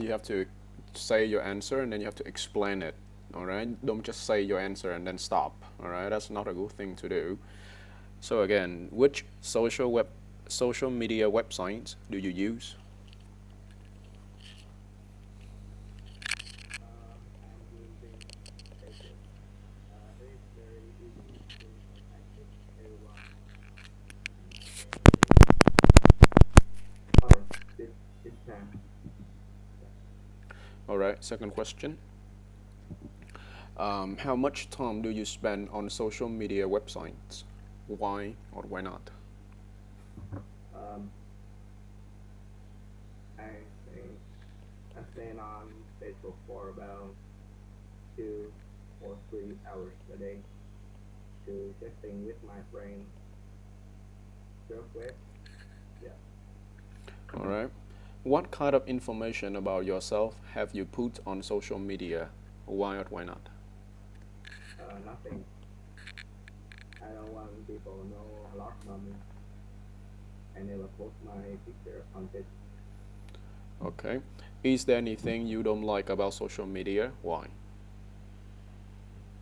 You have to say your answer and then you have to explain it. All right. Don't just say your answer and then stop. All right. That's not a good thing to do. So again, which social media websites do you use? I'm using Facebook. It is very easy to contact with everyone and share updates. Sorry, this time. Yeah. All right. Second question. How much time do you spend on social media websites? Why or why not? Um, I think I spend on Facebook for about 2 or 3 hours a day to chatting with my friends, surf web. Yeah. All right. What kind of information about yourself have you put on social media? Why or why not? Nothing. I don't want people to know a lot about me. I never post my picture on it Okay. Is there anything you don't like about social media? Why?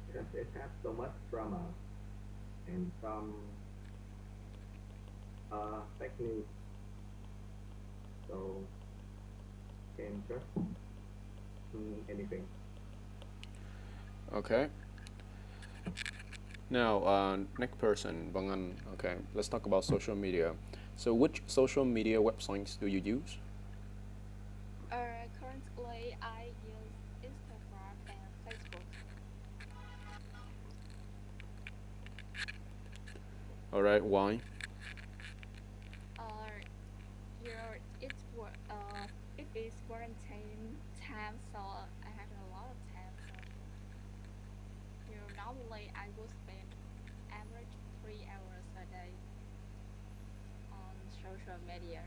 because it has so much drama and some fake news. So can trust anything. Okay. Now, next person, Bangan. Okay, let's talk about social media. So, which social media websites do you use? Currently, I use Instagram and Facebook. All right, why? Uh, it is quarantine time, so I have a lot of time. So normally I will spend average 3 hours a day on social media.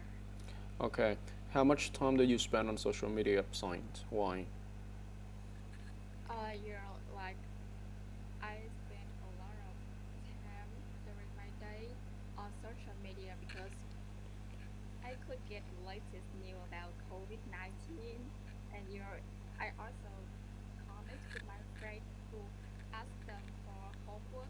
Okay. How much time do you spend on social media websites? Why? Like I spend a lot of time during my day on social media because I could get the latest news about COVID-19, and I also connect with my friends to ask them for homework.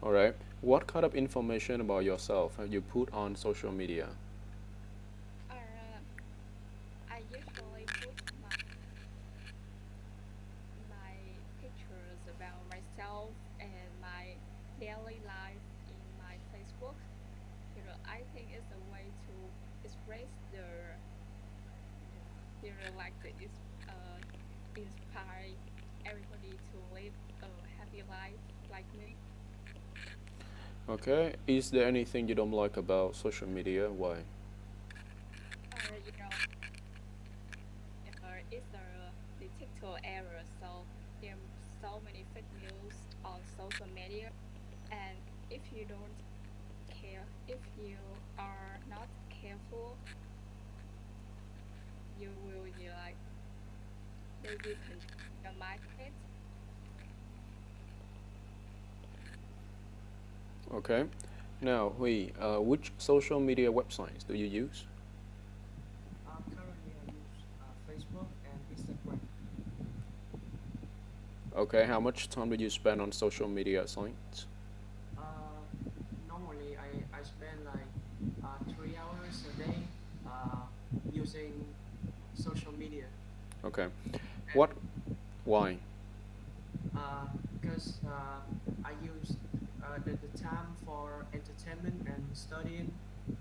All right. What kind of information about yourself have you put on social media? Uh, I usually put my pictures about myself and my daily life in my Facebook. I think it's a way to express like uh, inspire everybody to live a happy life like me. Okay. Is there anything you don't like about social media? Why? Uh, you know, it's a digital era, so there are so many fake news on social media, and if you don't if you are not careful, you like they will control your mindset. Okay. Now, which social media websites do you use? Currently, I use Facebook and Instagram. Okay. How much time do you spend on social media sites? Uh, Normally, I spend like 3 hours a day uh, using social media, Okay. What? and Why? because I use the time for entertainment and studying. Yeah.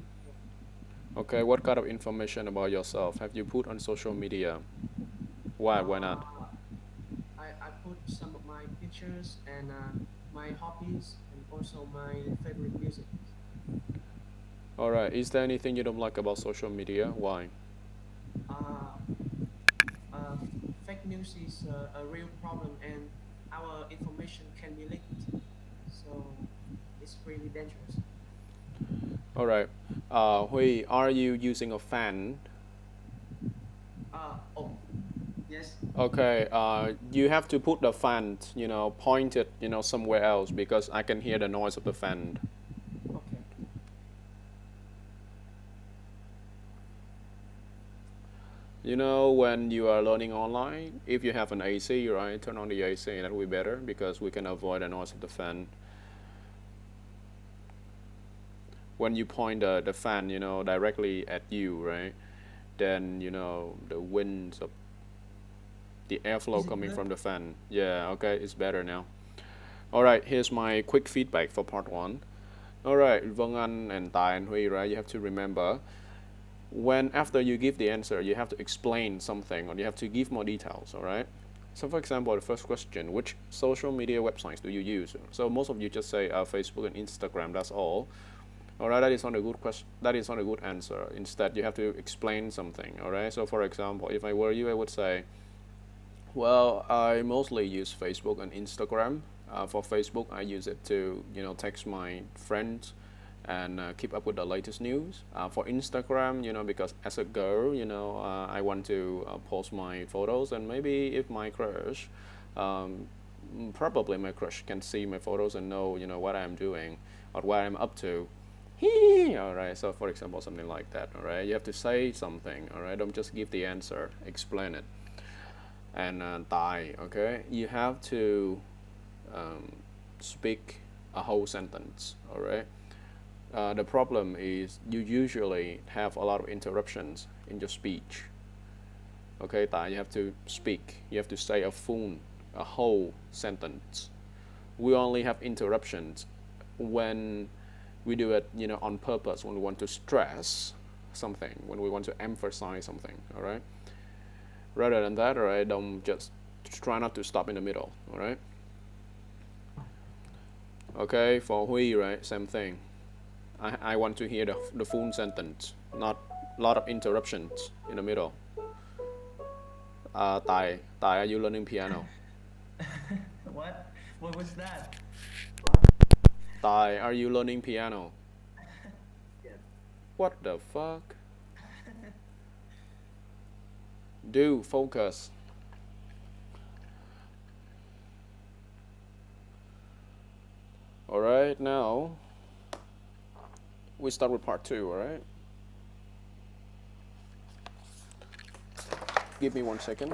Okay. What kind of information about yourself have you put on social media? Why? Why not? Uh, I put some of my pictures and my hobbies and also my favorite music. All right. Is there anything you don't like about social media? Why? Uh, Fake news is a real problem, and our information can be leaked. So it's really dangerous. All right. Are you using a fan? Oh, yes. Okay. You have to put the fan, point it, somewhere else because I can hear the noise of the fan. Okay. You know, when you are learning online, if you have an AC, right, turn on the AC. That will be better because we can avoid the noise of the fan. When you point the fan, directly at you, right, then, the winds of the airflow Is it coming good? from the fan. Yeah, okay, it's better now. All right, here's my quick feedback for part one. All right, Vân Anh and Tai and Hui, right, you have to remember when after you give the answer, you have to explain something or you have to give more details, all right? So, for example, the first question, which social media websites do you use? So, most of you just say Facebook and Instagram, that's all. All right, that is not a good question. That is not a good answer. Instead, you have to explain something, all right? So, for example, if I were you, I would say, well, I mostly use Facebook and Instagram. For Facebook, I use it to text my friends and keep up with the latest news. For Instagram, because as a girl, I want to post my photos and maybe if my crush, um, probably my crush can see my photos and know what I'm doing or what I'm up to. All right. So for example, something like that. All right. You have to say something. All right. Don't just give the answer. Explain it and die. Okay, you have to um, speak a whole sentence. All right. The problem is you usually have a lot of interruptions in your speech. Okay, you have to speak. You have to say a whole sentence. We only have interruptions when we do it, on purpose. When we want to stress something, when we want to emphasize something. All right. Rather than that, all right, don't just try not to stop in the middle. All right. Okay, for Hui, right, same thing. I want to hear the full sentence, not a lot of interruptions in the middle. Are you learning piano? What? What was that? What? Are you learning piano? Yes. What the fuck? Do focus. All right, now we start with part two. All right, give me 1 second.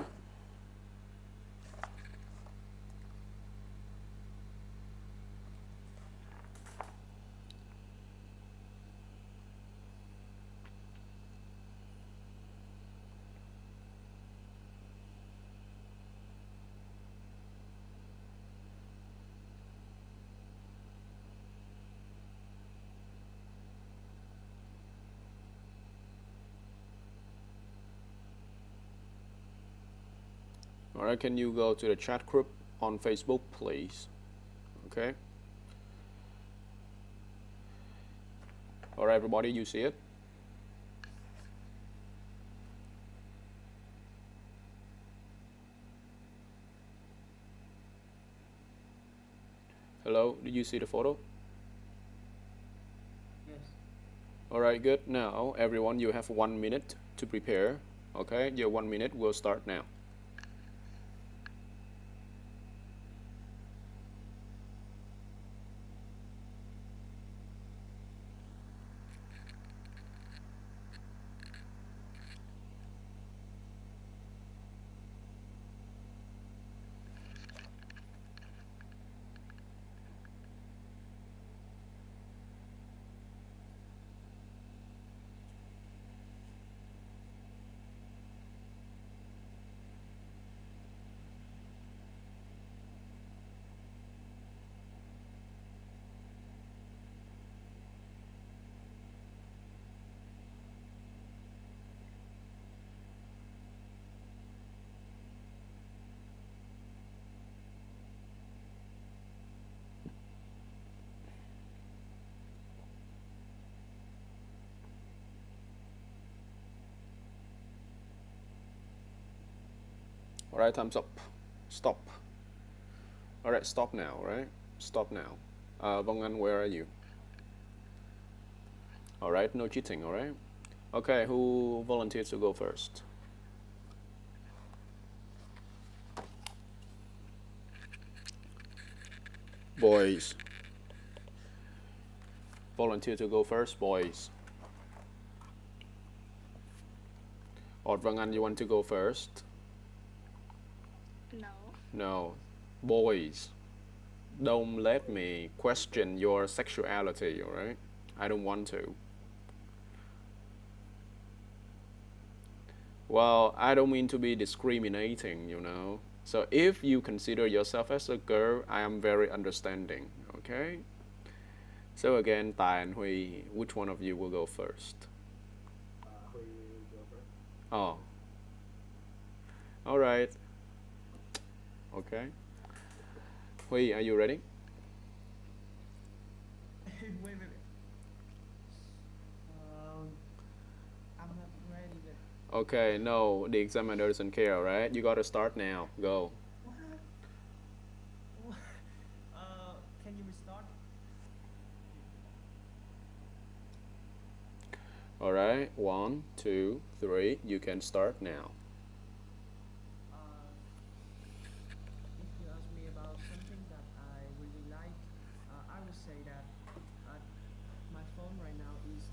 All right, can you go to the chat group on Facebook, please? Okay. All right, everybody, you see it? Hello, did you see the photo? Yes. All right, good. Now, everyone, you have 1 minute to prepare. Okay, your 1 minute will start now. All right, time's up. Stop. All right, stop now. All right, stop now. Vong An, where are you? All right, no cheating. All right. Okay, who volunteers to go first? Boys. Volunteer to go first, boys. Or Vang Anh, you want to go first? No. No. Boys, don't let me question your sexuality, alright? I don't want to. Well, I don't mean to be discriminating. So if you consider yourself as a girl, I am very understanding, okay? So again, Tai and Hui, which one of you will go first? Who go first? Oh, all right. Okay. Hui, are you ready? Wait, wait. Um, I'm not ready, but Okay, no, the examiner doesn't care, right? You gotta start now. Go. what? What? Can you restart? All right, one, two, three. You can start now. Uh, if you ask me about something that I really like, I would say that uh, my phone right now is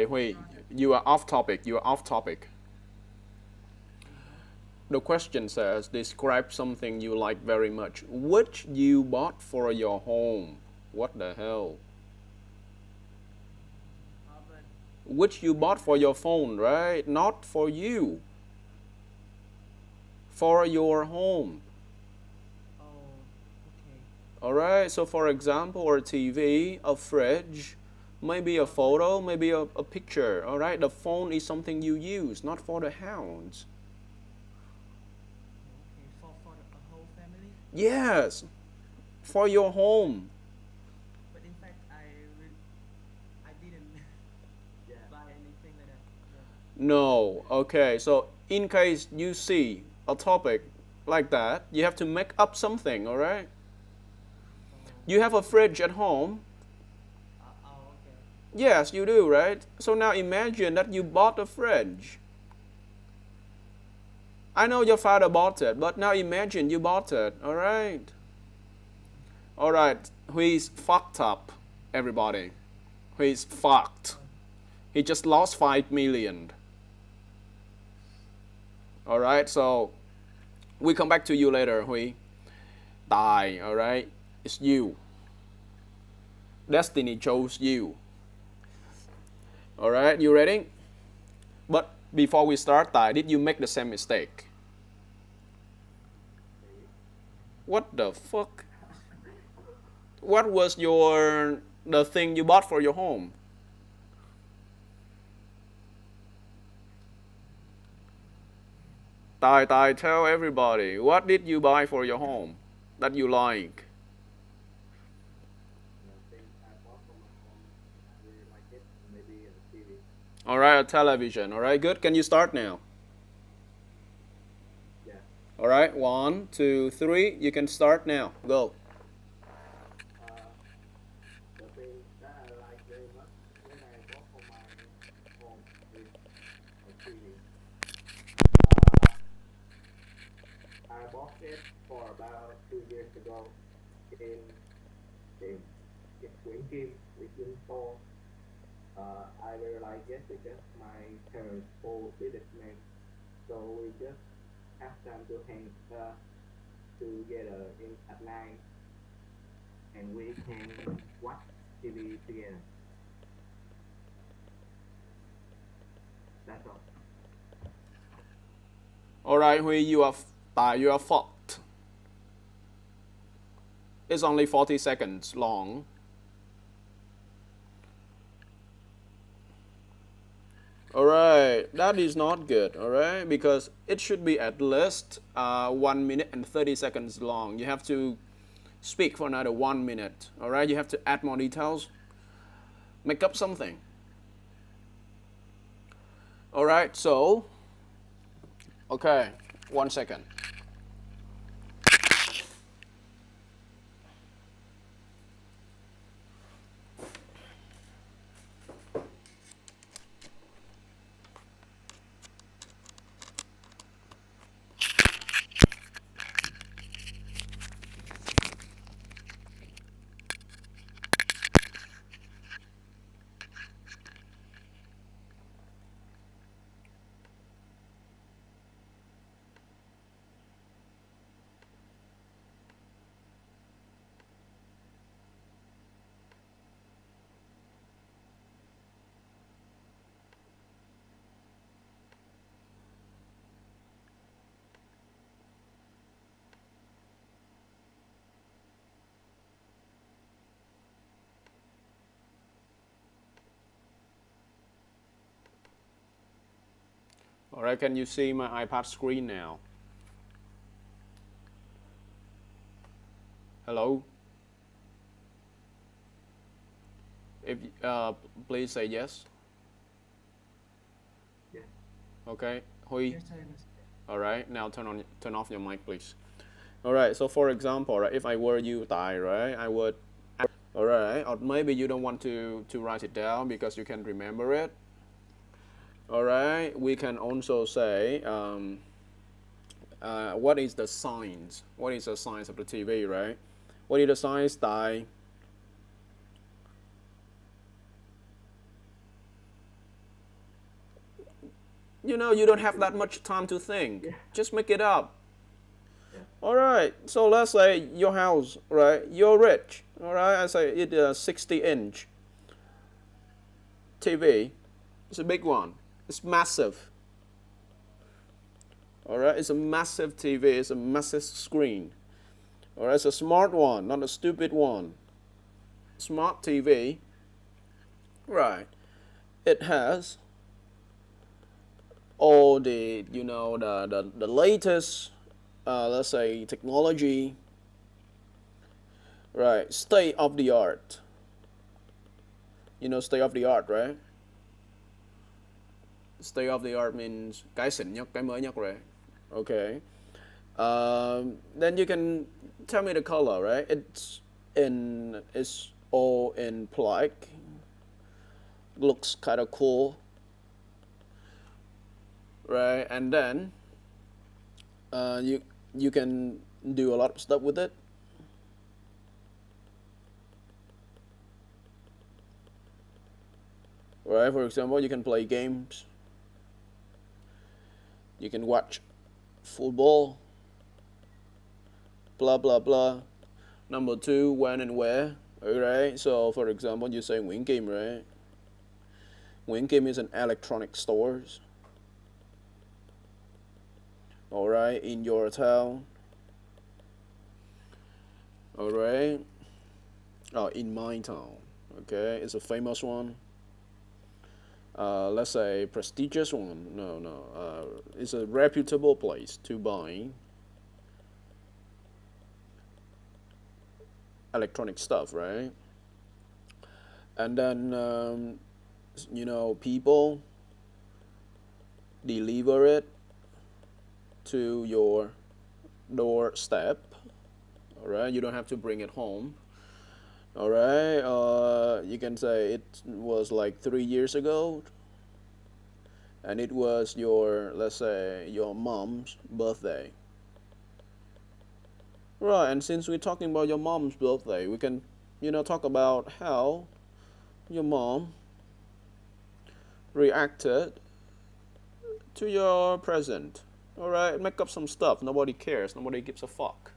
Wait. charged. You are off topic. You are off topic. Uh-huh. The question says, describe something you like very much, which you bought for your home. What the hell? But Which you bought for your phone, right? Not for you. For your home. oh, okay. Alright, so for example, a TV, a fridge, maybe a But photo, maybe a picture. Alright, the phone is something you use, not for the house. okay, for the a whole family. Yes, for your home. But in fact, I didn't Yeah. buy anything like that. Yeah. No, okay, so in case you see a topic like that, you have to make up something, alright? Oh, You have a fridge at home. okay. Yes, you do, right? So now imagine that you bought a fridge. I know your father bought it, but now imagine you bought it, alright? Alright, he's fucked up, everybody. He's fucked. Oh, He just lost 5 million. Alright, so we come back to you later, Hui. Die, alright? It's you. Destiny chose you. Alright, you ready? But before we start, Tai, did you make the same mistake? See? What the fuck? What was the thing you bought for your home? Tai, tell everybody, what did you buy for your home that you like? The thing I bought for my home, I really like it. Maybe a TV. Alright, a television. Alright, good. Can you start now? Yeah. Alright, one, two, three. You can start now. Go. Uh, the thing that I like very much when I bought for my home is a TV. Uh, I bought it for about 2 years ago in in in Nguyễn Kim, Region 4. I really like it because my parents all businessmen, so we just have time to hang together in at night, and we can watch TV together. That's all. Alright, Hui, you are fucked. It's only 40 seconds long. Alright, that is not good, alright? Because it should be at least 1 minute and 30 seconds long. You have to speak for another 1 minute, alright? You have to add more details, make up something. Alright, so, okay, 1 second. All right, can you see my iPad screen now? Hello? If please say yes. Yes. Okay, Hui. Yes, I understand. All right, now turn off your mic, please. All right, so for example, right, if I were you, Tai, right, I would. All right, or maybe you don't want to write it down because you can remember it. All right, we can also say what is the signs? What is the signs of the TV, right? What is the signs, Tai? You know, you don't have that much time to think. Yeah. Just make it up. Yeah. All right, so let's say your house, right? You're rich. All right, I say it's a 60-inch TV. It's a big one. It's massive. All right, it's a massive TV. It's a massive screen. All right, it's a smart one, not a stupid one. Smart TV. Right. It has all the the latest, let's say technology. Right. State of the art. You know, state of the art, right? State of the art means cái xịn nhất, cái mới nhất, right? Okay. Then you can tell me the color, right? It's all in black. Looks kind of cool, right? And then you can do a lot of stuff with it. Right? For example, you can play games. You can watch football. Blah blah blah. Number two, when and where. Alright, so for example, you say Nguyễn Kim, right? Nguyễn Kim is an electronic stores. Alright, in your town. Alright. Oh, in my town. Okay, it's a famous one. Let's say prestigious one. No, no. It's a reputable place to buy electronic stuff, right? And then people deliver it to your doorstep. All right, you don't have to bring it home. All right, you can say it was like 3 years ago, and it was your, let's say, your mom's birthday. Right, and since we're talking about your mom's birthday, we can, talk about how your mom reacted to your present. All right, make up some stuff. Nobody cares. Nobody gives a fuck.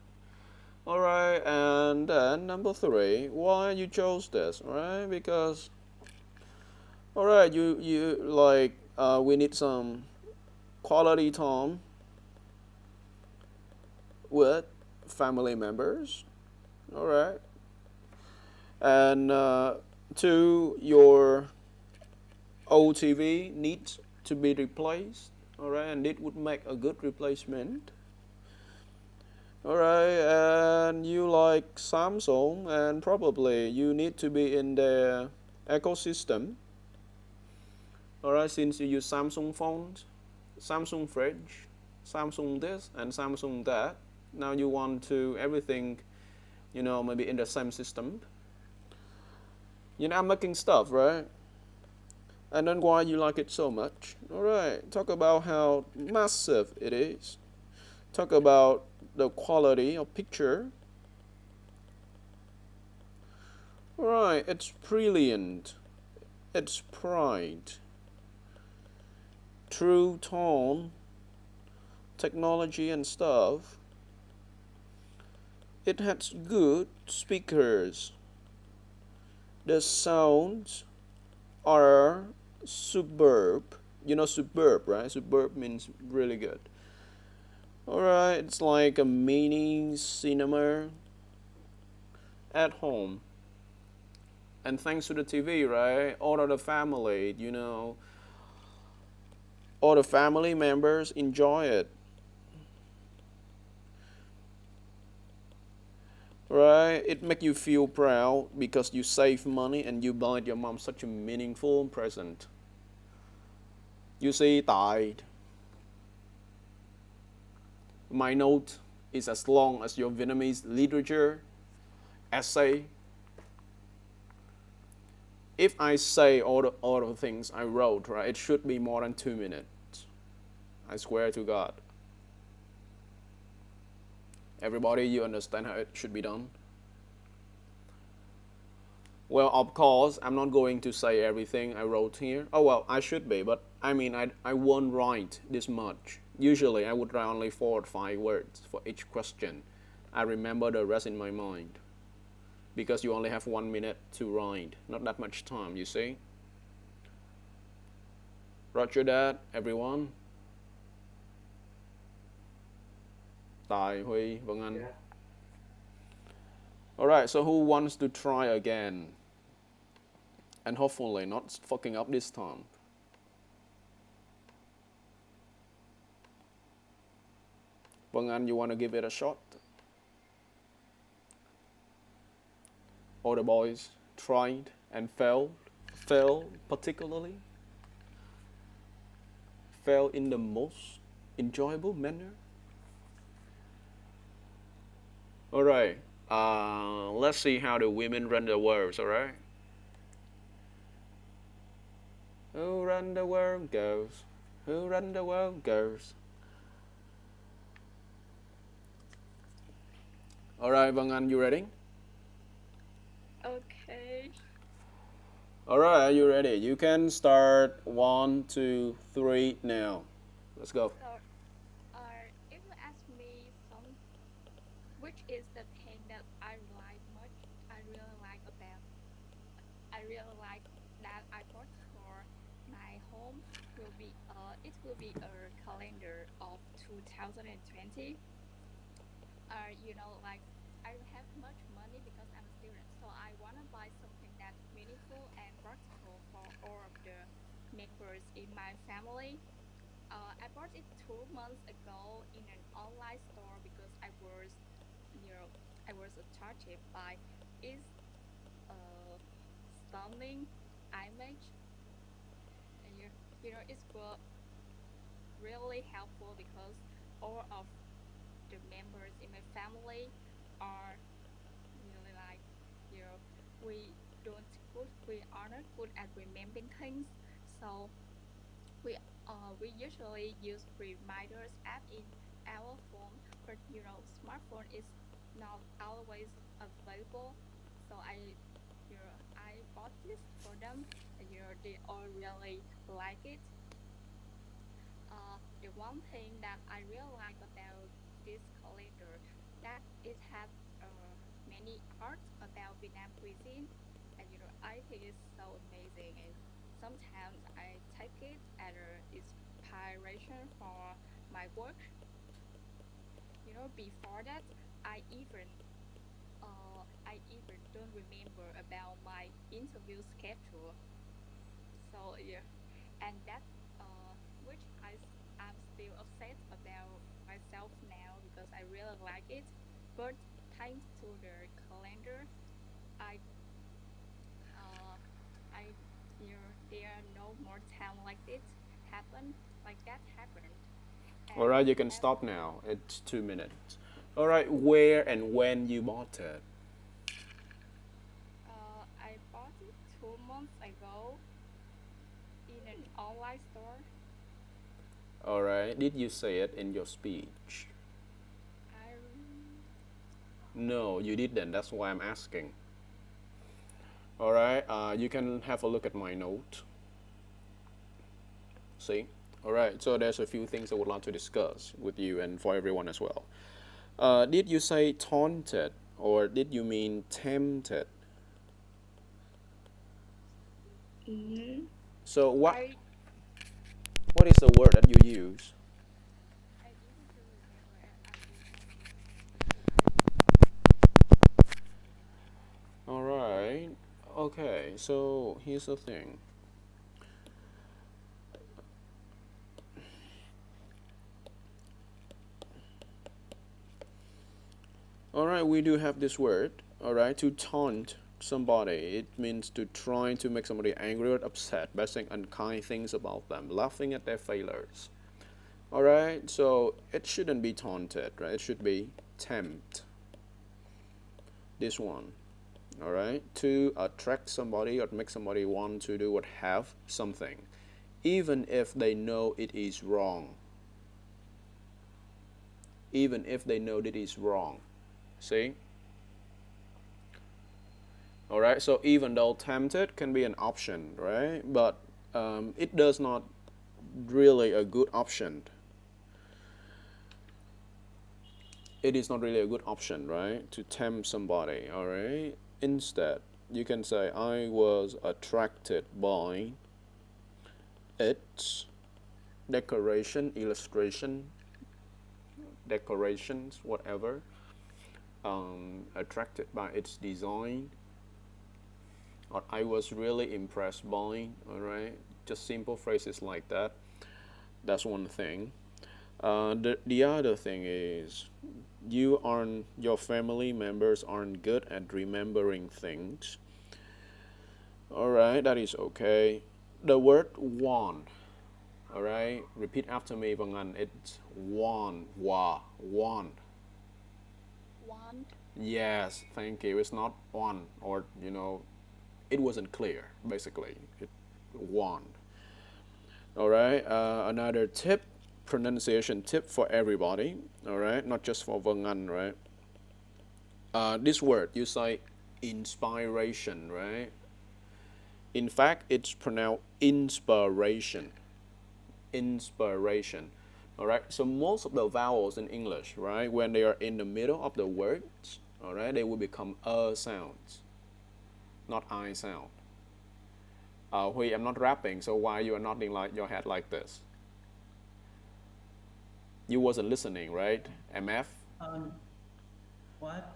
All right, and then number three, why you chose this? All right, because all right, you like we need some quality time with family members. All right, and two, your old TV needs to be replaced. All right, and it would make a good replacement. All right, and you like Samsung, and probably you need to be in their ecosystem. All right, since you use Samsung phones, Samsung fridge, Samsung this, and Samsung that. Now you want to everything, maybe in the same system. I'm making stuff, right? And then why you like it so much? All right, talk about how massive it is. Talk about the quality of picture. All right, it's brilliant. It's bright. True tone, technology and stuff. It has good speakers. The sounds are superb. You know superb, right? Superb means really good. Alright, it's like a mini cinema at home. And thanks to the TV, right? All of the family, All the family members enjoy it, right? It make you feel proud because you save money and you buy your mom such a meaningful present. You see, tại my note is as long as your Vietnamese literature essay. If I say all the things I wrote, right, it should be more than 2 minutes. I swear to God. Everybody, you understand how it should be done? Well, of course, I'm not going to say everything I wrote here. Oh, well, I should be, but I mean, I won't write this much. Usually, I would write only 4 or 5 words for each question. I remember the rest in my mind. Because you only have 1 minute to write. Not that much time, you see? Roger that, everyone. Tài, Huy, Vân Anh. Yeah. Alright, so who wants to try again? And hopefully not fucking up this time. Vân Anh, you want to give it a shot? All the boys tried and failed. Failed particularly. Failed in the most enjoyable manner. Alright, let's see how the women run the world, alright? Who run the world goes? Who run the world goes? Alright, Vân Anh, you ready? Okay. Alright, are you ready? You can start 1, 2, 3 now. Let's go. So, if you ask me which is the thing that I like much, I really like about, I really like that I bought for my home it will be a calendar of 2020. Like I don't have much money because I'm a student, so I wanna buy something that's meaningful and practical for all of the members in my family. I bought it 2 months ago in an online store because you know, I was attracted by its stunning image. And it was really helpful because all of the members in my family are really like, you know, we we are not good at remembering things, so we we usually use reminders app in our phone, but smartphone is not always available. So I bought this for them, and they all really like it. The one thing that I really like about this calendar that it has many arts about Vietnam cuisine, and I think it's so amazing. And sometimes I take it as an inspiration for my work. Before that, I even don't remember about my interview schedule. So yeah, and that which I'm still upset about myself now because I really like it. But thanks to the calendar, I uh I there are no more time like that happened. And Alright, you can stop now. It's 2 minutes. Alright, where and when you bought it? I bought it 2 months ago in an online store. Alright, did you say it in your speech? I No, you didn't. That's why I'm asking. Alright, you can have a look at my note. See? Alright, so there's a few things I would like to discuss with you and for everyone as well. Did you say taunted or did you mean tempted? mm, So I what is the word that you use? I didn't remember at this moment, but I Alright. Okay, so here's the thing. All right, we do have this word. All right, to taunt somebody, it means to try to make somebody angry or upset by saying unkind things about them, laughing at their failures. All right, so it shouldn't be taunted, right? It should be tempt. This one. All right, to attract somebody or make somebody want to do or have something, even if they know it is wrong. Even if they know that it is wrong. See? All right, so even though tempted can be an option, right? But it does not really a good option. It is not really a good option, right? To tempt somebody, all right? Instead, you can say, I was attracted by its decoration, illustration, decorations, whatever. Attracted by its design, or I was really impressed by, all right? Just simple phrases like that. That's one thing. The other thing is your family members aren't good at remembering things. All right, that is okay. The word want, all right, repeat after me, Vâng Anh. It's want, want. Want. Yes, thank you. It's not on, or it wasn't clear. Basically, it want. All right. Another tip, pronunciation tip for everybody. All right, not just for Vâng Anh, right? This word you say inspiration, right? In fact, it's pronounced inspiration. Inspiration. All right. So most of the vowels in English, right, when they are in the middle of the words, all right, they will become sounds, not I sound. Hui, I'm not rapping, so why you are nodding like your head like this? You wasn't listening, right? MF. Um, what?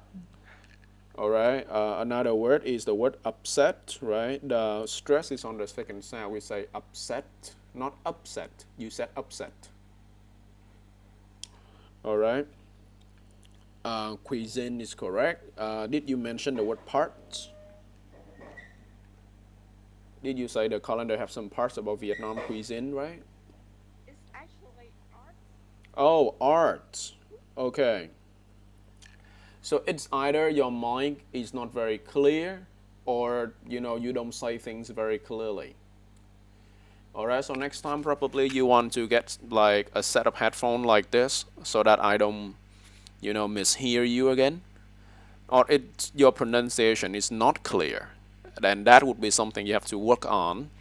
All right. Another word is the word upset, right? The stress is on the second sound. We say upset, not upset. You said upset. All right. Cuisine is correct. Did you mention the word parts? Did you say the calendar have some parts about Vietnam cuisine, right? It's actually art. Oh, arts. Okay. So it's either your mind is not very clear or you don't say things very clearly. All right, so next time probably you want to get like a set of headphone like this so that I don't mishear you again, or it's your pronunciation is not clear, then that would be something you have to work on.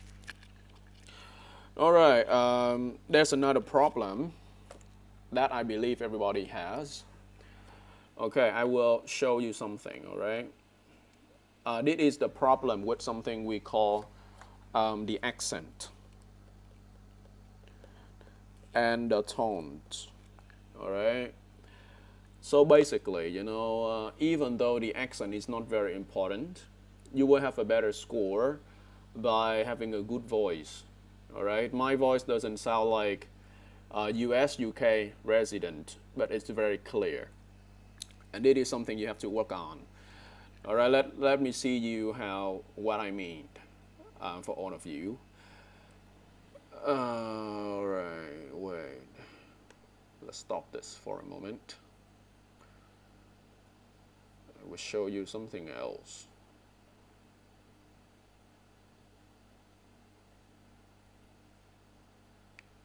All right, there's another problem that I believe everybody has. Okay, I will show you something. All right, this is the problem with something we call the accent and the tones. All right. So basically, even though the accent is not very important, you will have a better score by having a good voice. All right. My voice doesn't sound like a US UK resident, but it's very clear, and it is something you have to work on. All right. Let me see you how what I mean for all of you. All right. Wait. Let's stop this for a moment. I will show you something else.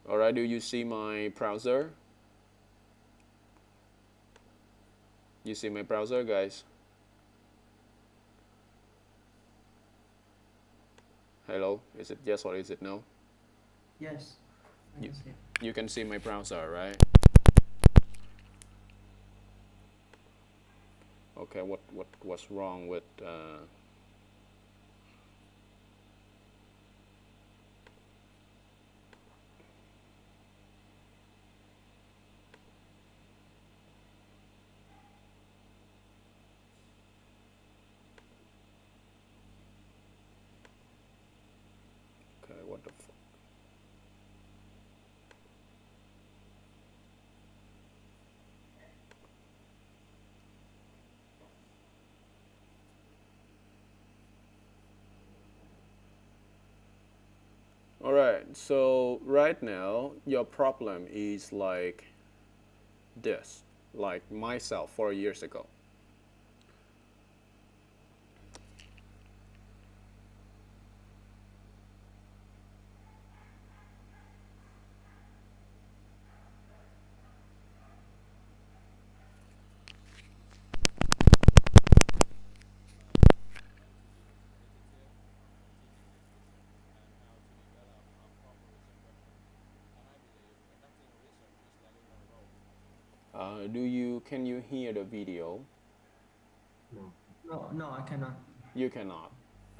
All right, do you see my browser? You see my browser, guys? Hello, is it yes or is it no? Yes, I You, can see it. you can see my browser, right? Okay, what's wrong with okay, what the fuck? All right. So right now, your problem is like this, like myself 4 years ago. Do you can you hear the video? No. No, no, I cannot. You cannot.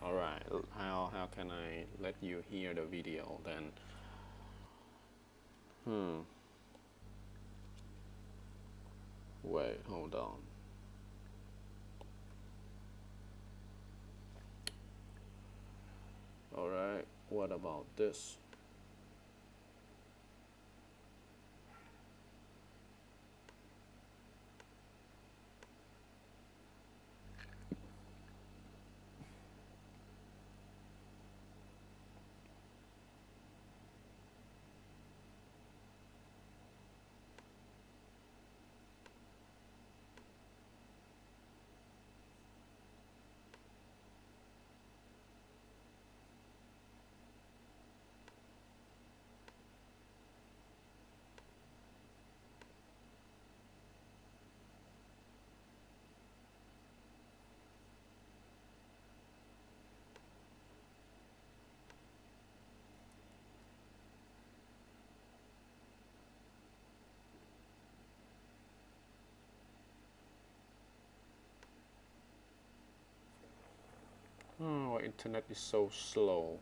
All right. How can I let you hear the video then? Hmm. Wait. Hold on. All right. What about this? Oh, our internet is so slow.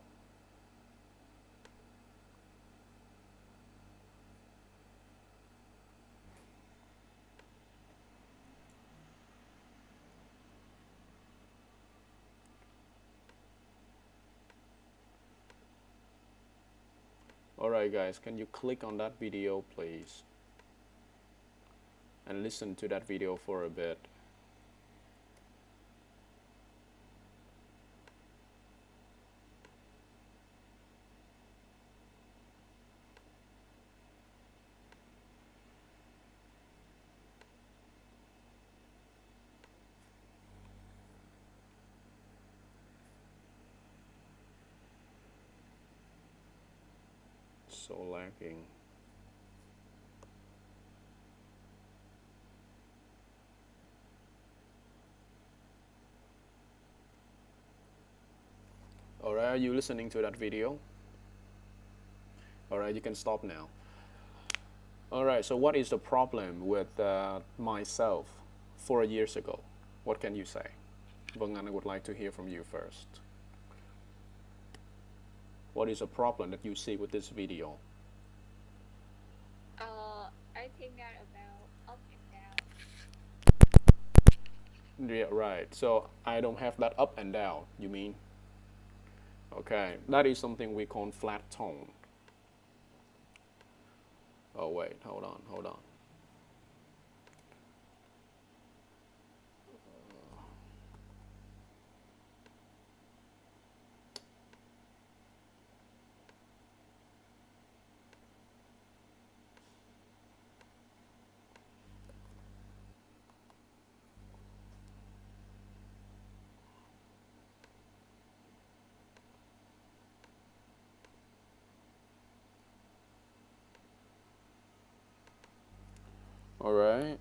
All right, guys. Can you click on that video, please, and listen to that video for a bit? So lagging. All right. Are you listening to that video? All right. You can stop now. All right. So what is the problem with myself 4 years ago? What can you say? Vâng Anh, I would like to hear from you first. What is a problem that you see with this video? I think that about up and down. Yeah, right. So I don't have that up and down, you mean? Okay, that is something we call flat tone. Oh, wait, hold on. All right.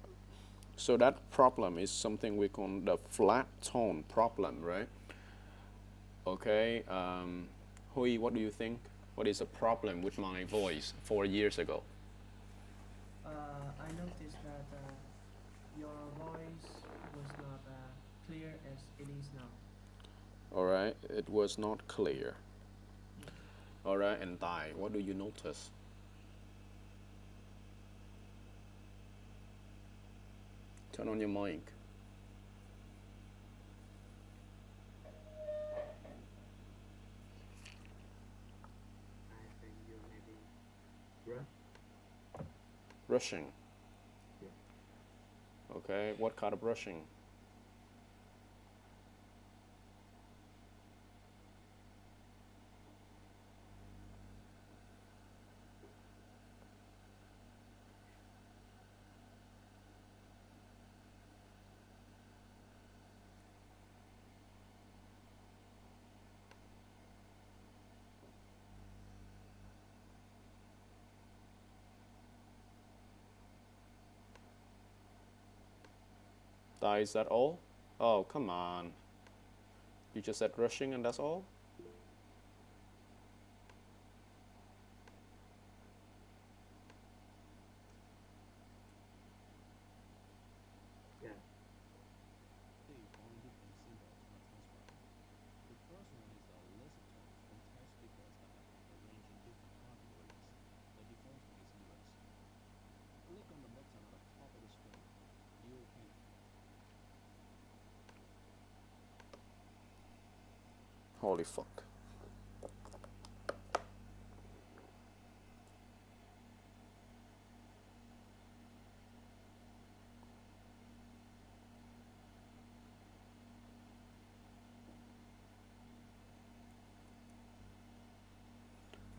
So that problem is something we call the flat tone problem, right? Okay. Hui, what do you think? What is the problem with my voice 4 years ago? I noticed that your voice was not clear as it is now. All right. It was not clear. Yes. All right. And Thai, what do you notice? Turn on your mic. I think you maybe rush. Rushing. Yeah. Okay. What kind of rushing? Is that all? Oh, come on. You just said rushing and that's all? Yeah. They only different symbols on the taskbar. The first one is a list term from test speakers that are arranged in different categories. The default one is US. Click on the button at the top of the screen. You can Holy fuck.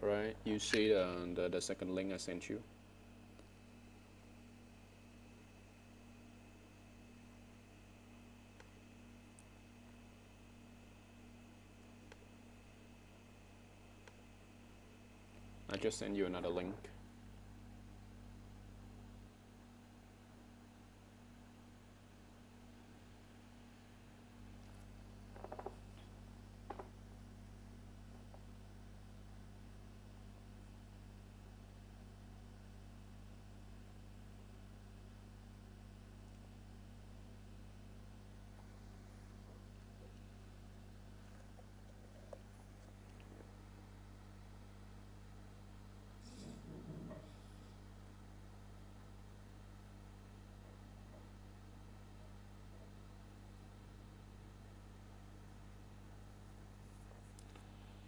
Alright, you see the second link I sent you? I just sent you another link.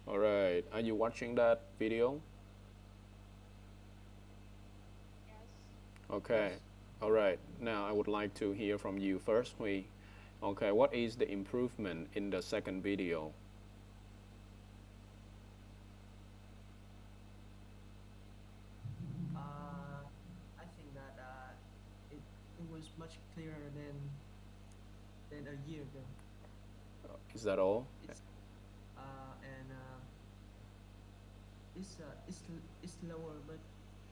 Alright, are you watching that video? Yes. Okay. Yes. Alright, now I would like to hear from you first. Okay, what is the improvement in the second video? Uh, I think that it it was much clearer than a year ago. Is that all? It's and it's slower, but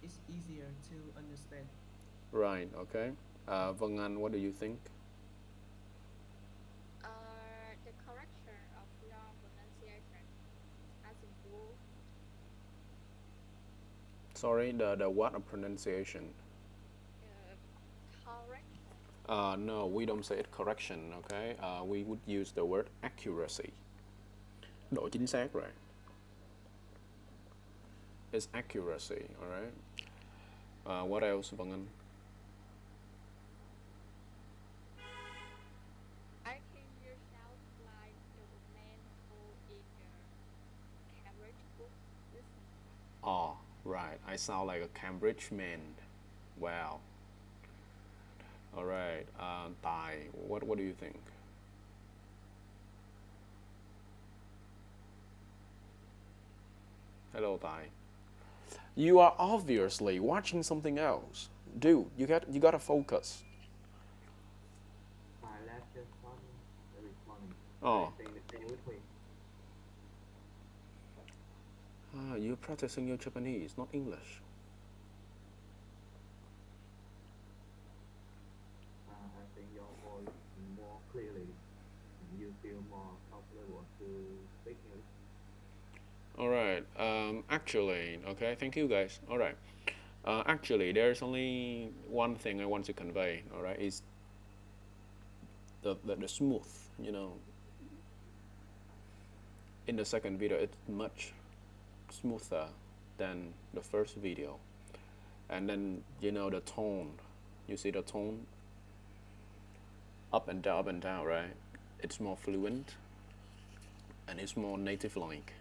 it's easier to understand. Right, okay. Vân Anh, what do you think? The correction of your pronunciation has improved. Sorry, the what of pronunciation? Uh, Correction. No, we don't say it correction, okay? We would use the word accuracy. Độ chính xác rồi. It's accuracy, alright? What else, Vân Anh? I think you sound like the man who in the Cambridge book listen. Oh, right. I sound like a Cambridge man. Wow. Alright. Tài, what do you think? Hello, Tài. You are obviously watching something else. Dude, you gotta focus. My last just funny, very funny. Oh, Saying the same with me. you're practicing your Japanese, not English. I think your voice more clearly, and you feel more comfortable to speak English. Alright. Actually, okay, thank you guys. Alright. Actually, there's only one thing I want to convey, alright, is the smooth, you know. In the second video, it's much smoother than the first video. And then, you know, the tone. You see the tone? Up and down, right? It's more fluent and it's more native like.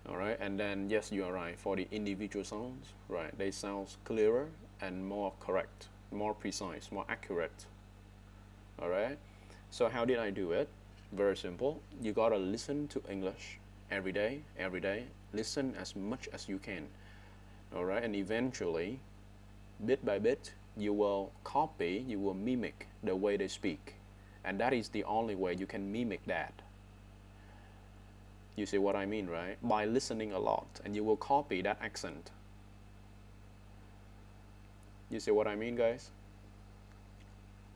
Alright, and then yes, you are right. For the individual sounds, right, they sound clearer and more correct, more precise, more accurate. Alright, so how did I do it? Very simple. You gotta listen to English every day, every day. Listen as much as you can. Alright, and eventually, bit by bit, you will copy, you will mimic the way they speak. And that is the only way you can mimic that. You see what I mean, right? By listening a lot, and you will copy that accent. You see what I mean, guys?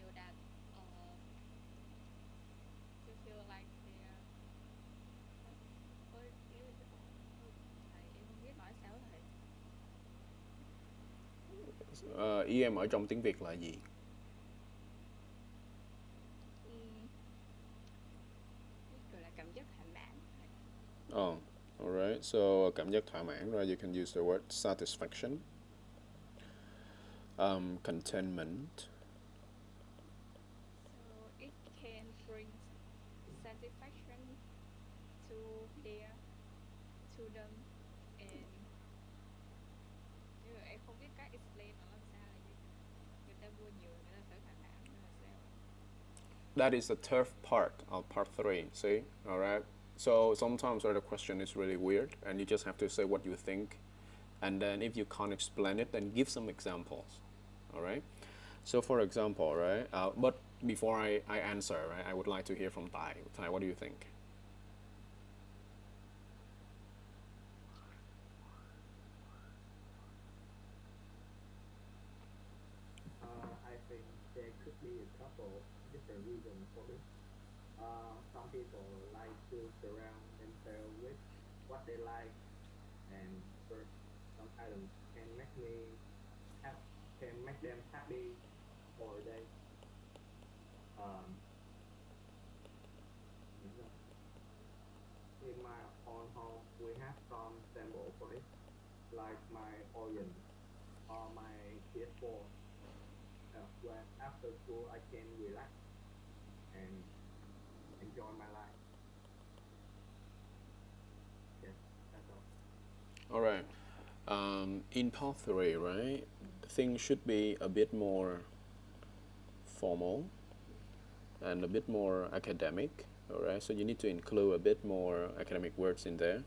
feel that to feel like they're ơ, ơi yêu ơi thầy em không biết nói sao thầy. Ý em ở trong tiếng Việt là gì? Ừm, gọi là cảm giác thỏa mãn thầy. Oh, alright. So cảm giác thỏa mãn, right? You can use the word satisfaction, contentment. So it can bring satisfaction to them and nhưng mà em không biết cách explain nó làm sao là gì. Người ta vui nhiều người ta sẽ thỏa mãn hay là sao ạ? That is the third part of part three. See, all right. So sometimes the question is really weird, and you just have to say what you think, and then if you can't explain it, then give some examples. All right. So for example, right. But before I answer, right, I would like to hear from Tai. Tai, what do you think? I think there could be a couple different reasons for this. Some people like to surround themselves with what they like, and first, some items can make me have can make them happy for a day. Um, in my own home, we have some symbol for it, like my organ or my PS4. When after school, I can relax and enjoy my life. Yes, that's all. All right. In part three, right, things should be a bit more formal and a bit more academic. All right. So you need to include a bit more academic words in there.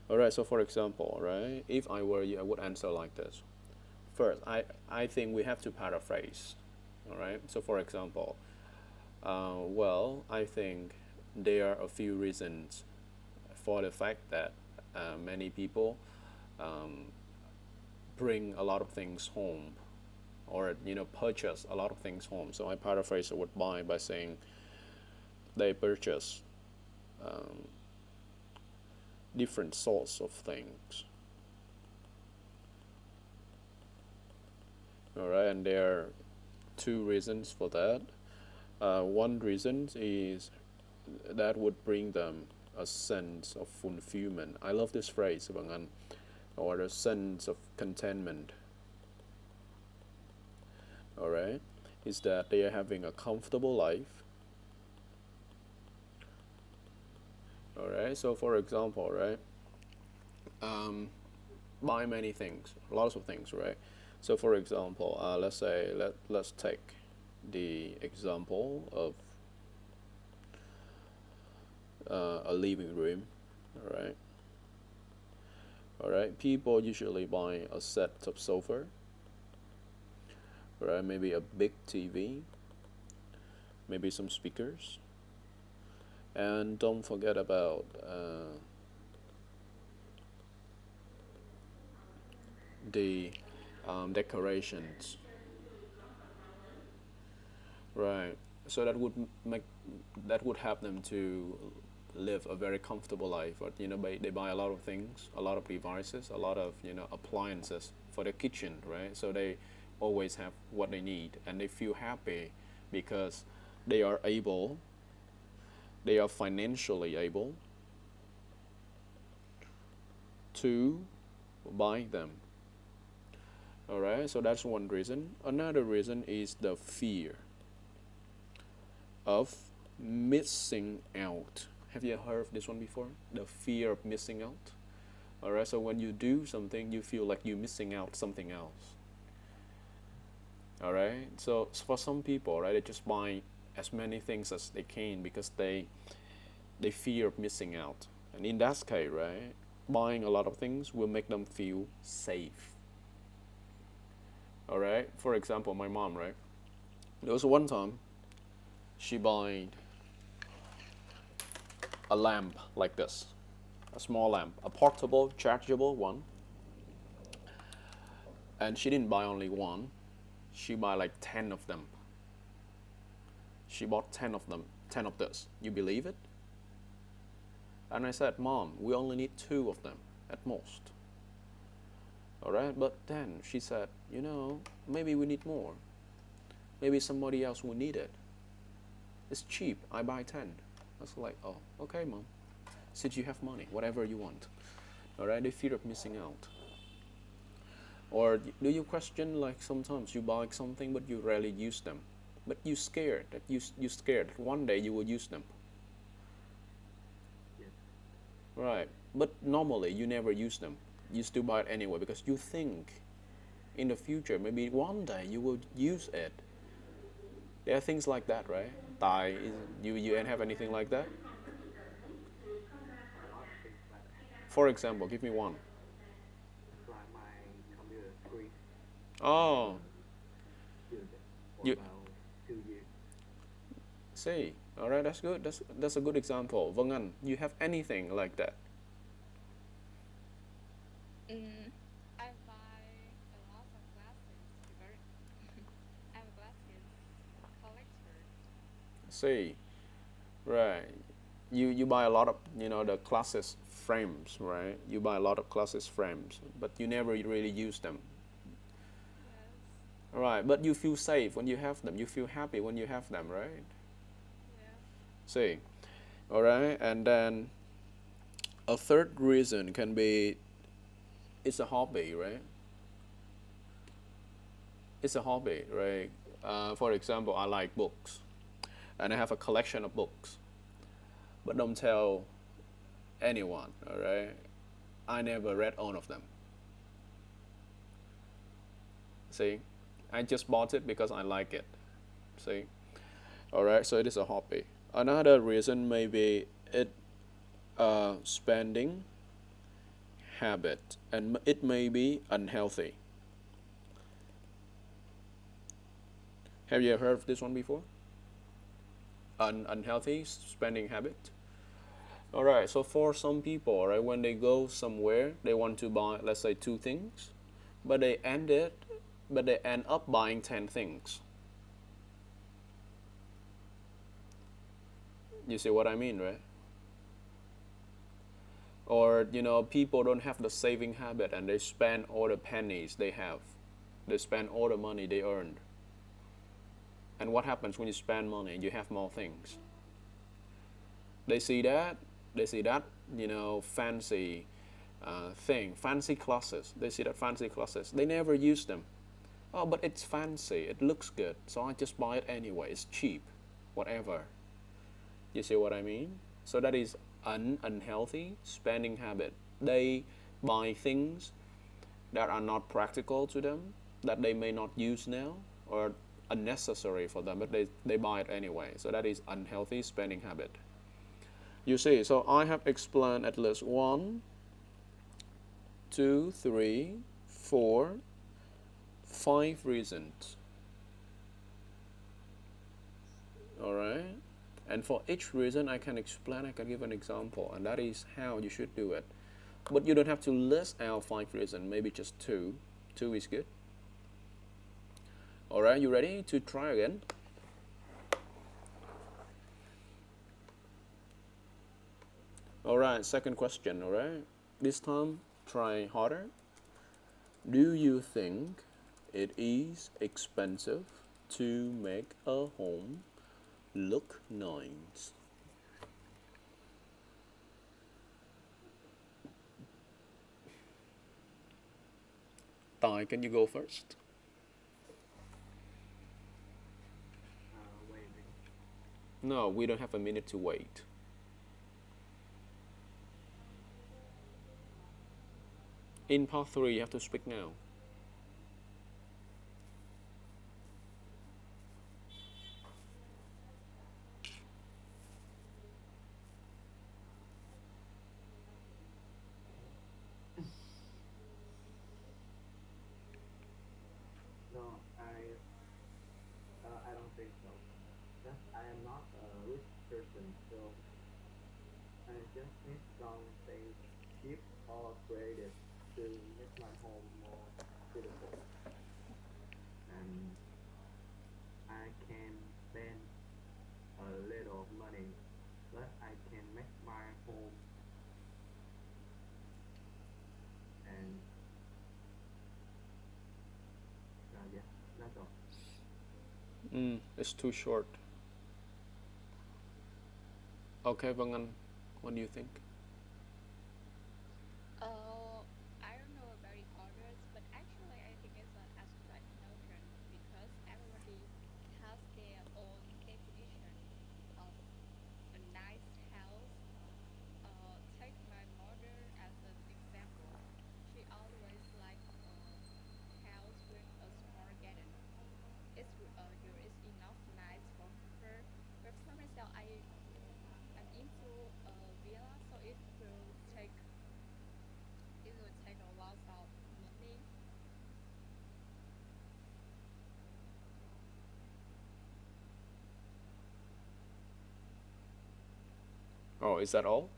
All right. So for example, right, if I were you, I would answer like this. First, I think we have to paraphrase. All right. So for example, well, I think there are a few reasons for the fact that many people bring a lot of things home or purchase a lot of things home. So I paraphrase the word buy by saying they purchase different sorts of things. All right, and there are two reasons for that. One reason is that would bring them a sense of fulfillment. I love this phrase, Bang An, or a sense of contentment. All right, is that they are having a comfortable life. All right, so for example, right, buy many things, lots of things, right? So for example, let's say let's take the example of a living room. All right, all right. People usually buy a set of sofa, right? Maybe a big TV, maybe some speakers, and don't forget about the decorations, right? So that would help them to live a very comfortable life. But they buy a lot of things, a lot of devices, a lot of appliances for the kitchen, right? So they always have what they need, and they feel happy because they are able, they are financially able to buy them. All right, so that's one reason. Another reason is the fear of missing out. Have you heard of this one before? The fear of missing out. All right, so when you do something, you feel like you're missing out something else. All right, so for some people, right, they just buy as many things as they can because they fear of missing out. And in that case, right, buying a lot of things will make them feel safe. All right, for example, my mom, right, there was one time she bought a lamp like this, a small lamp, a portable, chargeable one. And she didn't buy only one, she bought like 10 of them. She bought 10 of them, 10 of this. You believe it? And I said, Mom, we only need 2 of them at most. All right, but then she said, maybe we need more. Maybe somebody else will need it. It's cheap. I buy 10. I was like, oh, okay, Mom. Since you have money, whatever you want. All right, they fear of missing out. Or do you question, like, sometimes you buy something but you rarely use them, but you scared that one day you will use them, Yes. right? But normally you never use them. You still buy it anyway because you think in the future maybe one day you will use it. There are things like that, right? You ain't have anything like that? A lot of things like that. For example, give me one. Like my computer screen. I Oh, haven't used it for you about 2 years. see. All right, that's good. That's a good example. Vâng Anh, you have anything like that? Mm, I buy a lot of glasses because I'm a glasses collector. See, right. You buy a lot of the classes frames, right? You buy a lot of classes frames, but you never really use them. Yes. Right, but you feel safe when you have them. You feel happy when you have them, right? Yeah. See, all right, and then a third reason can be it's a hobby, right? It's a hobby, right? For example, I like books, and I have a collection of books, but don't tell anyone, all right? I never read all of them. See, I just bought it because I like it. See, all right. So it is a hobby. Another reason may be it spending habit, and it may be unhealthy. Have you ever heard of this one before? Unhealthy spending habit. All right. So for some people, right, when they go somewhere, they want to buy, let's say, 2 things, but they end up buying 10 things. You see what I mean, right? Or people don't have the saving habit and they spend all the pennies they have. They spend all the money they earned. And what happens when you spend money? You have more things. They see that. They see that fancy thing, fancy classes. They see that fancy classes. They never use them. Oh, but it's fancy. It looks good, so I just buy it anyway. It's cheap, whatever. You see what I mean? So that is an unhealthy spending habit. They buy things that are not practical to them, that they may not use now, or unnecessary for them, but they buy it anyway. So that is unhealthy spending habit. You see, so I have explained at least 1, 2, 3, 4, 5 reasons. All right. And for each reason, I can explain, I can give an example, and that is how you should do it. But you don't have to list out 5 reasons, maybe just two. Two is good. All right, you ready to try again? All right, second question, all right? This time, try harder. Do you think it is expensive to make a home look nice? Tai, can you go first? Wait a minute. No, we don't have a minute to wait. In part 3, you have to speak now. No, I don't think so. Just I am not a rich person, so I just need something cheap or creative to make my home more beautiful, and I can spend That's all. It's too short. Okay, Vân Anh, what do you think? Uh, I don't know about the others, but actually, I think it's an abstract notion because everybody has their own definition of a nice house. Take my mother as an example. She always liked a house with a small garden. There is enough nice for her, but for myself, I'm into a villa, so it will take a lot of money. Oh, is that all?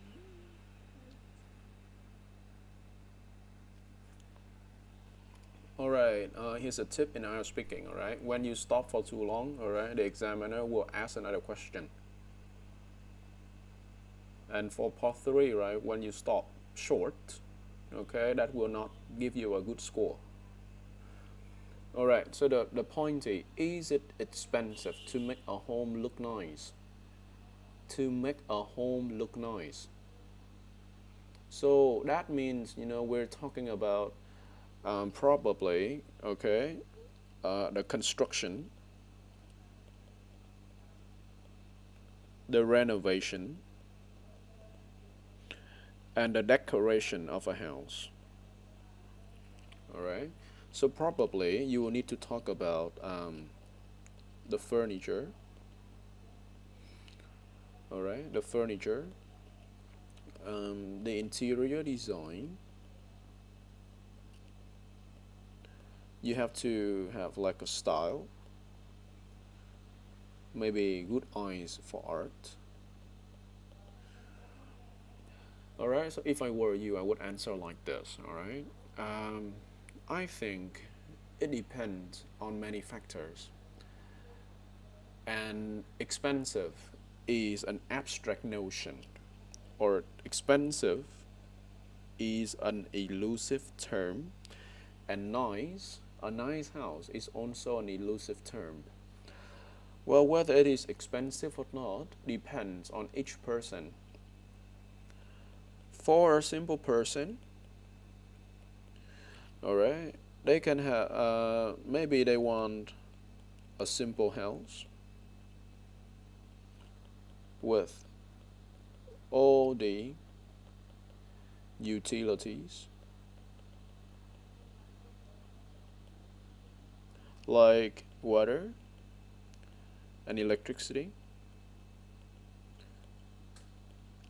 Mm, wait. All right. Here's a tip in IELTS speaking. All right. When you stop for too long, all right, the examiner will ask another question. And for part three, right, when you stop short, okay, that will not give you a good score. All right. So the point is it expensive to make a home look nice? To make a home look nice. So that means we're talking about probably okay the construction, the renovation, and the decoration of a house. All right. So probably you will need to talk about the furniture. All right, the furniture, the interior design. You have to have like a style, maybe good eyes for art. All right. So if I were you, I would answer like this. All right. Um, I think it depends on many factors, and expensive is an abstract notion, or expensive is an elusive term, and nice, a nice house is also an elusive term. Well, whether it is expensive or not depends on each person. For a simple person, all right, they can have maybe they want a simple house with all the utilities like water and electricity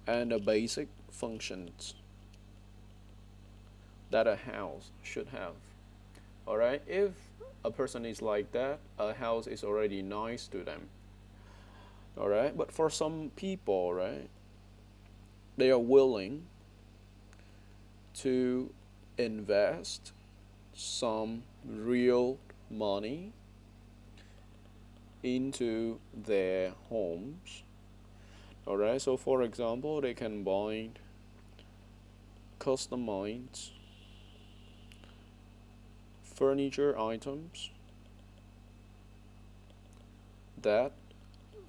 and the basic functions that a house should have. All right, if a person is like that, a house is already nice to them. All right, but for some people, right, they are willing to invest some real money into their homes. All right, so for example, they can buy customized furniture items that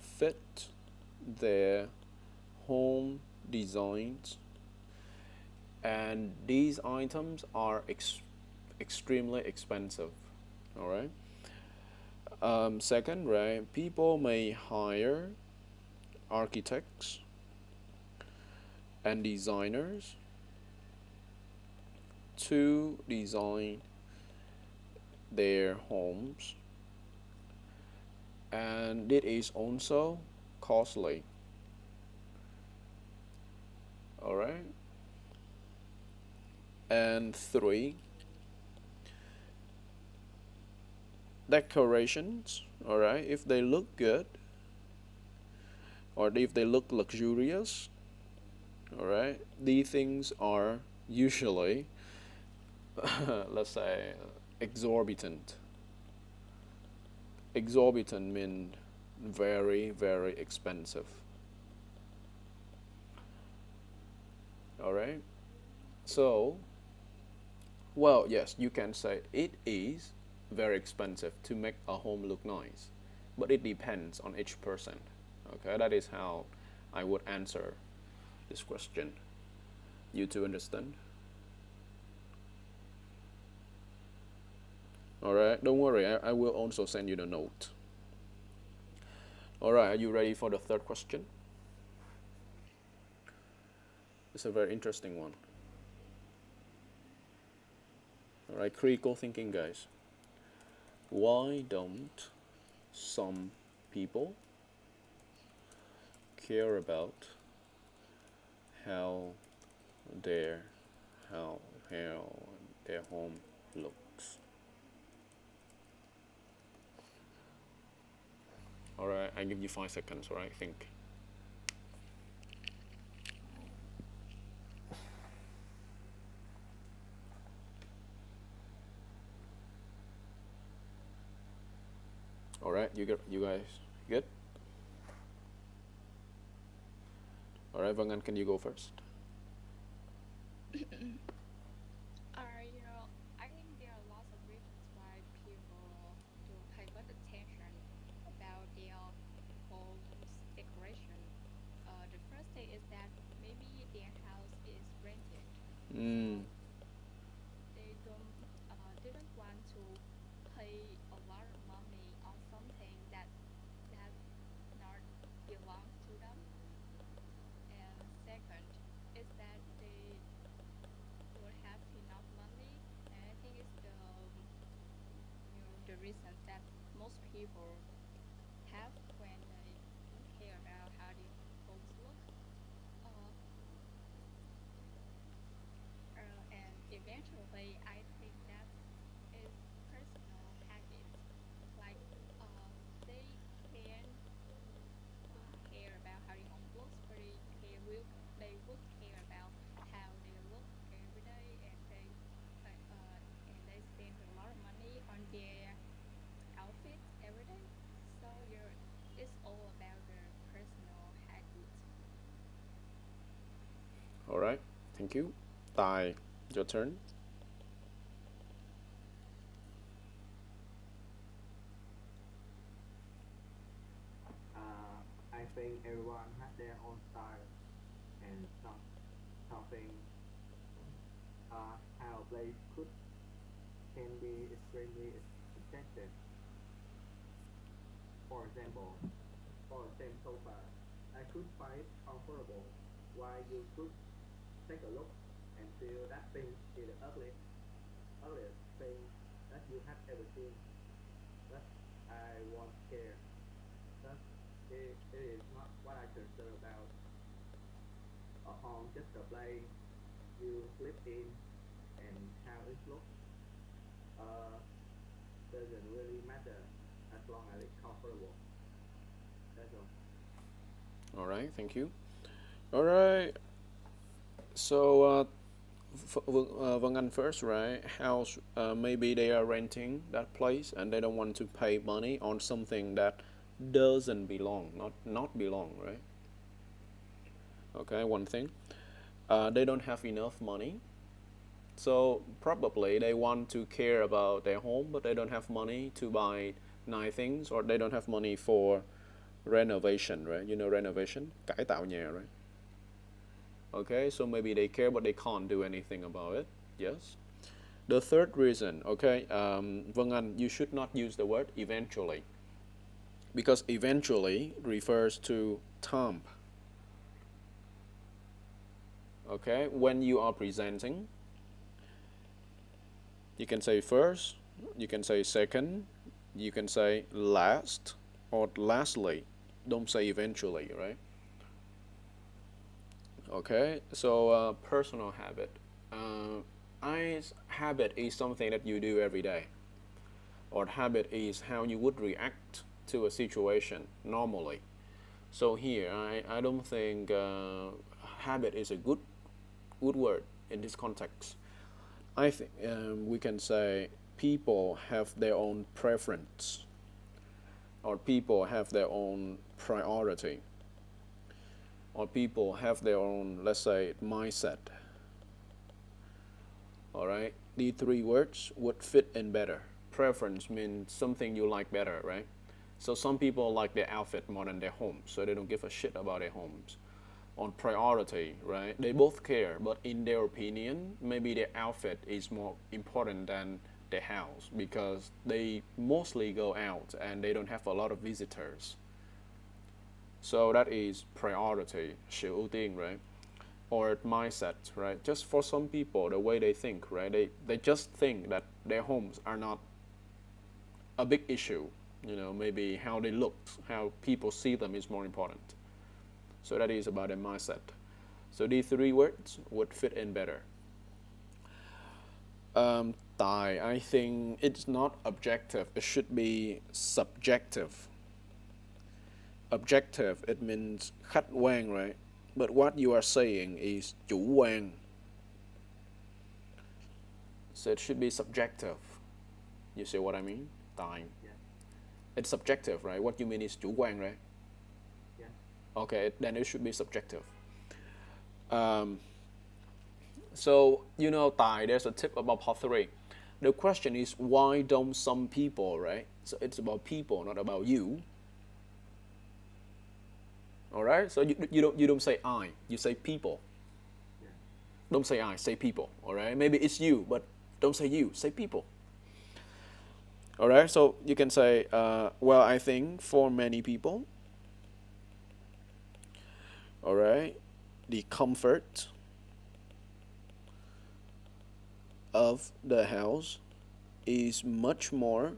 fit their home designs, and these items are extremely expensive. All right. Second, right, people may hire architects and designers to design their homes, and it is also costly. All right. And three, decorations. All right, if they look good or if they look luxurious, all right, these things are usually let's say exorbitant. Exorbitant means very, very expensive. All right. So Well, yes, you can say it is very expensive to make a home look nice, but it depends on each person. Okay, that is how I would answer this question. You two understand? All right, don't worry, I will also send you the note. All right, are you ready for the third question? It's a very interesting one. All right, critical thinking, guys. Why don't some people care about how their how how their home looks? All right, I give you 5 seconds. All right, think. All right, you guys good? All right, Vangan, can you go first? I think there are lots of reasons why people don't pay much attention about their home's decoration. The first thing is that maybe their house is rented, Mm, so they don't want to pay a lot of money on something that not belongs to them. And second is that they don't have enough money, and I think it's the reasons that most people have when they don't care about how their homes look. Uh, and eventually, I think that is personal habits. Like, they can don't care about how their home looks, but they would care about how they look every day, and they spend a lot of money on their outfits every day. So it's all about the personal habits. all right, thank you. Tai, your turn. I think everyone has their own style, and something how place could can be extremely expensive. For example, for the same sofa, I could find it comfortable, while you could take a look and feel that thing is the ugliest thing that you have ever seen. But I won't care. Thus, it is not what I concern about. A home just a place you live in, and how it looks uh, doesn't really matter as long as it's comfortable. That's all. All right, thank you. All right, so Vangan first, right? House, maybe they are renting that place and they don't want to pay money on something that doesn't belong, not belong, right? Okay, one thing. They don't have enough money, so probably they want to care about their home, but they don't have money to buy nice things, or they don't have money for renovation, right? You know renovation, cải tạo nhà, right? Okay, so maybe they care, but they can't do anything about it. Yes. The third reason, okay, Vân Anh, you should not use the word eventually because eventually refers to time. Okay, when you are presenting, you can say first, you can say second, you can say last, or lastly. Don't say eventually, right? Okay, so personal habit. Habit is something that you do every day, or habit is how you would react to a situation normally. So here, I don't think habit is a good word in this context. I think we can say people have their own preference, or people have their own priority, or people have their own, let's say, mindset. All right. The three words would fit in better. Preference means something you like better, right? So some people like their outfit more than their homes, so they don't give a shit about their homes. On priority, right? They both care, but in their opinion, maybe their outfit is more important than their house because they mostly go out and they don't have a lot of visitors. So that is priority, 是ưu tiên, right? Or mindset, right? Just for some people, the way they think, right? They just think that their homes are not a big issue. Maybe how they look, how people see them is more important. So that is about their mindset. So these three words would fit in better. Tài, I think it's not objective. It should be subjective. Objective, it means khách quan, right? But what you are saying is chủ quan. So it should be subjective. You see what I mean? Tài. Yeah. It's subjective, right? What you mean is chủ quan, right? Yeah. Okay, then it should be subjective. So, Tài, there's a tip about pottery. The question is, why don't some people, right? So it's about people, not about you. All right? So you don't say I, you say people. Yeah. Don't say I, say people. All right? Maybe it's you, but don't say you, say people. All right? So you can say, well, I think for many people, all right, the comfort of the house is much more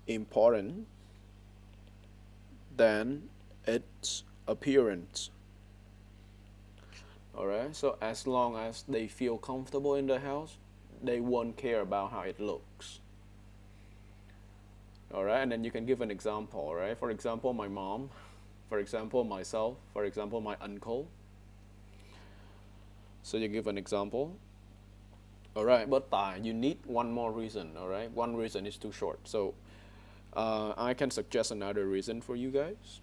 important than its appearance. Alright, so as long as they feel comfortable in the house, they won't care about how it looks. Alright, and then you can give an example, alright? For example, my mom, for example, myself, for example, my uncle. So you give an example. Alright, but you need one more reason, alright? One reason is too short. So I can suggest another reason for you guys.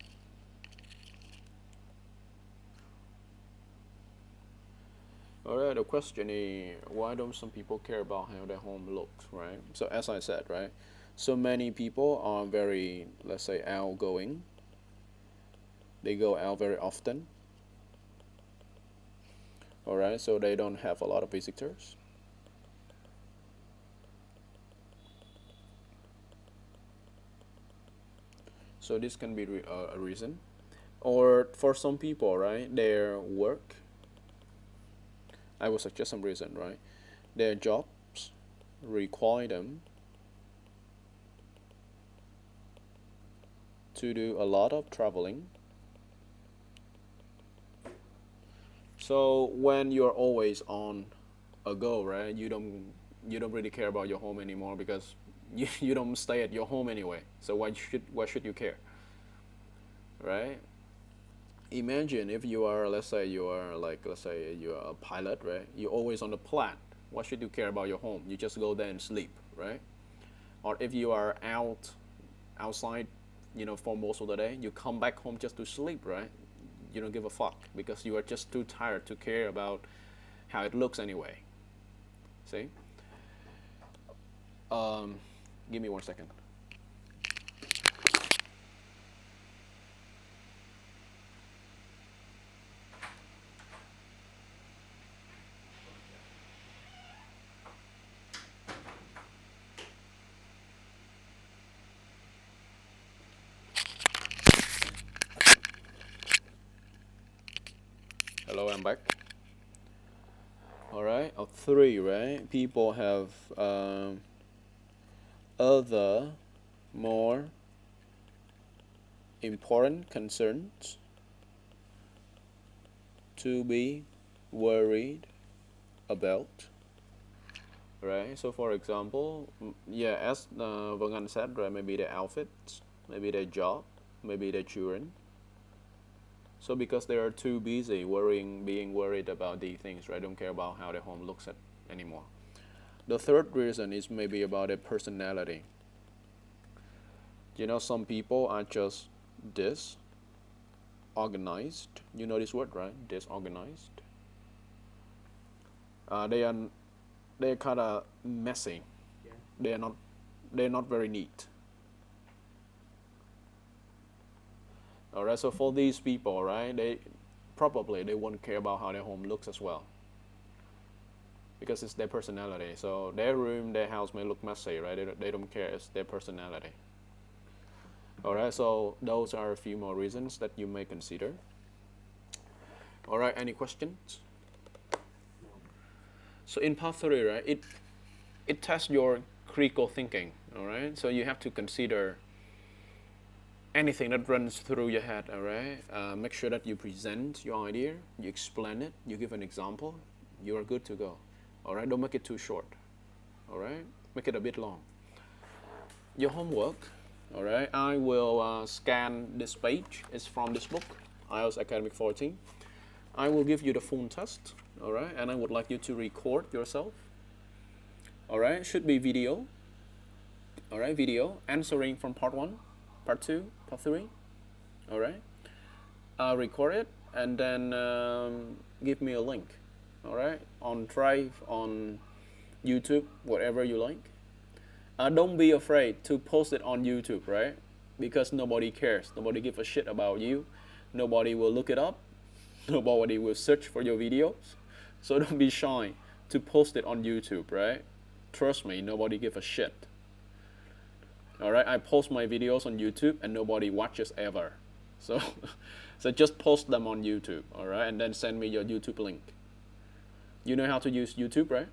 Alright, the question is, why don't some people care about how their home looks, right? So as I said, right? So many people are very, let's say, outgoing. They go out very often. Alright, so they don't have a lot of visitors. So this can be a reason. Or for some people, right, their work, I will suggest some reason, right? Their jobs require them to do a lot of traveling. So when you're always on a go, right, you don't really care about your home anymore because you don't stay at your home anyway. So why should you care, right? Imagine if you are, let's say you're a pilot, right? You're always on the plane. Why should you care about your home? You just go there and sleep, right? Or if you are outside, for most of the day, you come back home just to sleep, right? You don't give a fuck because you are just too tired to care about how it looks anyway. See? Give me 1 second. Hello, I'm back. All right, three, right? People have other more important concerns to be worried about. Right. So, for example, yeah, as Vân Anh said, right? Maybe their outfits, maybe their job, maybe their children. So because they are too busy being worried about these things, right? Don't care about how their home looks at anymore. The third reason is maybe about their personality. Some people are just disorganized. You know this word, right? Disorganized. They are they're kind of messy. Yeah. They are not they're not very neat. All right. So for these people, right, they probably they won't care about how their home looks as well because it's their personality. So their room, their house may look messy, right? They don't care. It's their personality. All right. So those are a few more reasons that you may consider. All right. Any questions? No. So in part three, right, it tests your critical thinking. All right. So you have to consider anything that runs through your head. All right. Make sure that you present your idea, you explain it, you give an example. You are good to go. All right. Don't make it too short. All right. Make it a bit long. Your homework. All right. I will scan this page. It's from this book, IELTS Academic 14. I will give you the full test. All right. And I would like you to record yourself. All right. Should be video. All right. Video answering from part one, part two, part three. All right. Record it and then give me a link. All right. On Drive, on YouTube, whatever you like. Don't be afraid to post it on YouTube, right? Because nobody cares. Nobody gives a shit about you. Nobody will look it up. Nobody will search for your videos. So don't be shy to post it on YouTube, right? Trust me, nobody gives a shit. All right, I post my videos on YouTube and nobody watches ever. So, so just post them on YouTube, all right, and then send me your YouTube link. You know how to use YouTube, right?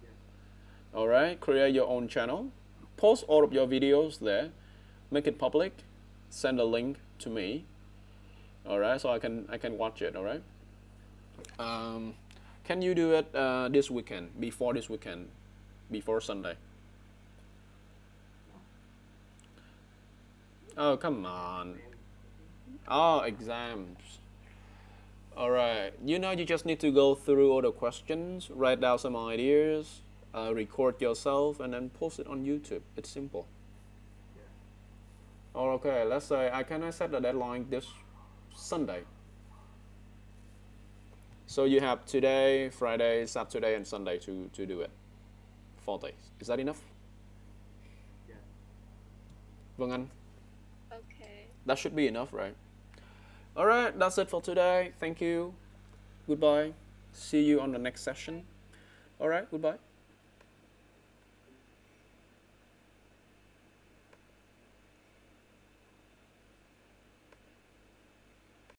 Yes. All right, create your own channel, post all of your videos there, make it public, send a link to me. All right, so I can watch it. All right. Can you do it this weekend? Before this weekend, before Sunday? Oh, come on. Then Oh, exams. All right. You know, you just need to go through all the questions, write down some ideas, record yourself, and then post it on YouTube. It's simple. yeah. Or okay, let's say I set the deadline this Sunday. So you have today, Friday, Saturday, and Sunday to do it. 4 days. Is that enough? Yeah. Vâng Anh? Okay. That should be enough, right? All right, that's it for today. Thank you. Goodbye. See you on the next session. All right, goodbye.